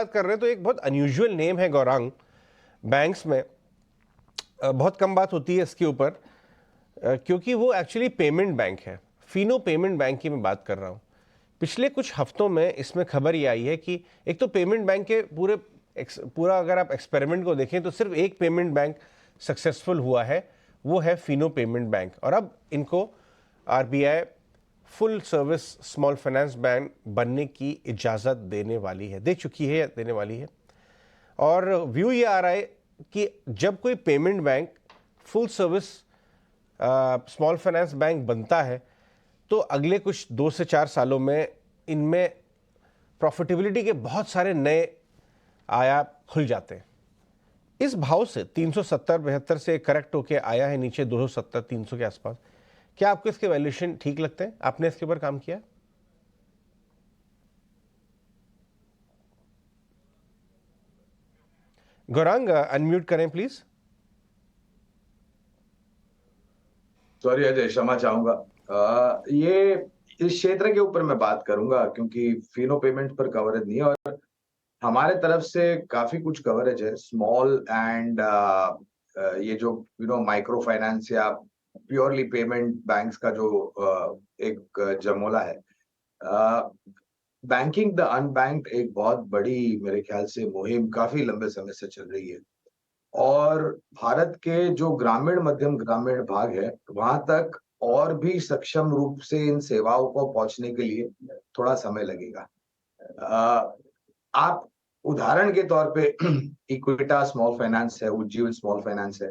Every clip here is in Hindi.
बात कर रहे हैं तो एक बहुत अनयूजुअल नेम है गौरांग। बैंक्स में बहुत कम बात होती है इसके ऊपर, क्योंकि वो एक्चुअली पेमेंट बैंक है। फिनो पेमेंट बैंक की मैं बात कर रहा हूँ। पिछले कुछ हफ्तों में इसमें खबर ये आई है कि एक तो पेमेंट बैंक के पूरा अगर आप एक्सपेरिमेंट को देखें तो सिर्फ एक पेमेंट बैंक सक्सेसफुल हुआ है, वो है फिनो पेमेंट बैंक। और अब इनको RBI full service small finance bank बनने की इजाज़त देने वाली है, दे चुकी है, देने वाली है। और व्यू ये आ रहा है कि जब कोई payment bank full service small finance bank बनता है तो अगले कुछ 2 से 4 सालों में इनमें प्रॉफिटेबिलिटी के बहुत सारे नए आयाम खुल जाते हैं। इस भाव से 370-72 से करेक्ट होके आया है नीचे 270-300 के आसपास। क्या आपको इसके वैल्यूएशन ठीक लगते हैं? आपने इसके ऊपर काम किया? गौरांग अनम्यूट करें प्लीज। सॉरी अजय, क्षमा चाहूंगा। ये इस क्षेत्र के ऊपर मैं बात करूंगा क्योंकि फिनो पेमेंट पर कवरेज नहीं है और हमारे तरफ से काफी कुछ कवरेज है स्मॉल एंड ये जो माइक्रो फाइनेंस या प्योरली पेमेंट बैंक्स का जो एक जमोला है। बैंकिंग द अनबैंक्ड एक बहुत बड़ी मेरे ख्याल से मुहिम काफी लंबे समय से चल रही है और भारत के जो ग्रामीण मध्यम ग्रामीण भाग है वहां तक और भी सक्षम रूप से इन सेवाओं को पहुंचने के लिए थोड़ा समय लगेगा। अ, आप उदाहरण के तौर पे इक्विटा स्मॉल फाइनेंस है, उज्जीवन स्मॉल फाइनेंस है,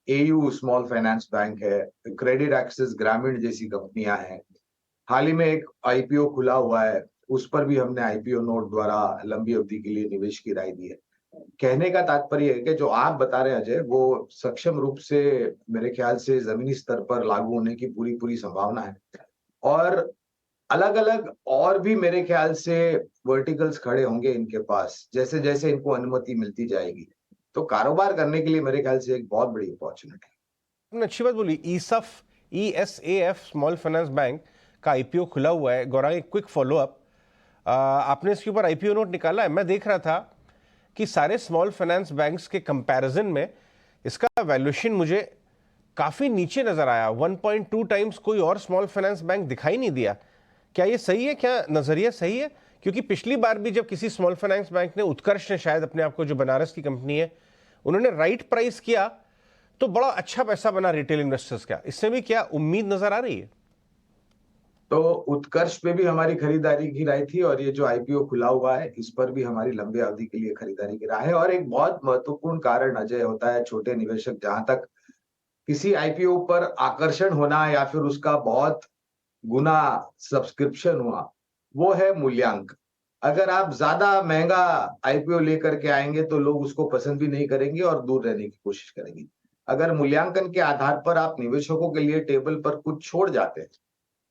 एयू स्मॉल फाइनेंस बैंक है, क्रेडिट एक्सेस ग्रामीण जैसी कंपनियां हैं। हाल ही में एक आईपीओ खुला हुआ है, उस पर भी हमने आईपीओ नोट द्वारा लंबी अवधि के लिए निवेश की राय दी है। कहने का तात्पर्य है कि जो आप बता रहे हैं अजय, वो सक्षम रूप से मेरे ख्याल से जमीनी स्तर पर लागू होने की पूरी पूरी संभावना है और अलग-अलग और भी मेरे ख्याल से वर्टिकल्स खड़े होंगे इनके पास, जैसे-जैसे इनको अनुमति मिलती जाएगी। तो कारोबार करने के लिए मेरे ख्याल से एक बहुत बड़ी अपॉर्चुनिटी है। आपने अच्छी बात बोली। ईएसएफ स्मॉल फाइनेंस बैंक का आईपीओ खुला हुआ है। गौरांग, एक क्विक फॉलो अप, आपने इसके ऊपर आईपीओ नोट निकाला है? मैं देख रहा था कि सारे स्मॉल फाइनेंस बैंक्स के कंपैरिजन में इसका वैल्यूएशन मुझे काफ़ी नीचे नज़र आया। 1.2 टाइम्स कोई और स्मॉल फाइनेंस बैंक दिखाई नहीं दिया। क्या ये सही है? क्या नज़रिया सही है? क्योंकि पिछली बार भी जब किसी स्मॉल फाइनेंस बैंक ने, उत्कर्ष ने शायद अपने आप को, जो बनारस की कंपनी है, उन्होंने राइट प्राइस किया तो बड़ा अच्छा पैसा बना रिटेल इन्वेस्टर्स का। इससे भी क्या उम्मीद नजर आ रही है? तो उत्कर्ष पे भी हमारी खरीदारी की राय थी और ये जो आईपीओ खुला हुआ है, इस पर भी हमारी लंबी अवधि के लिए खरीदारी की राय है और एक बहुत महत्वपूर्ण कारण अजय होता है छोटे निवेशक जहां तक किसी आईपीओ पर आकर्षण होना या फिर उसका बहुत गुना सब्सक्रिप्शन हुआ, वो है मूल्यांकन। अगर आप ज्यादा महंगा आईपीओ लेकर के आएंगे तो लोग उसको पसंद भी नहीं करेंगे और दूर रहने की कोशिश करेंगे। अगर मूल्यांकन के आधार पर आप निवेशकों के लिए टेबल पर कुछ छोड़ जाते हैं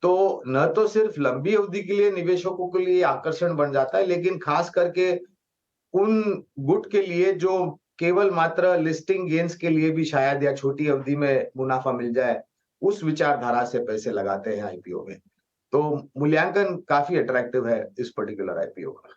तो न तो सिर्फ लंबी अवधि के लिए निवेशकों के लिए आकर्षण बन जाता है, लेकिन खास करके उन गुट के लिए जो केवल मात्र लिस्टिंग गेन्स के लिए भी शायद या छोटी अवधि में मुनाफा मिल जाए, उस विचारधारा से पैसे लगाते हैं आईपीओ में। तो मूल्यांकन काफी अट्रैक्टिव है इस पर्टिकुलर आईपीओ का।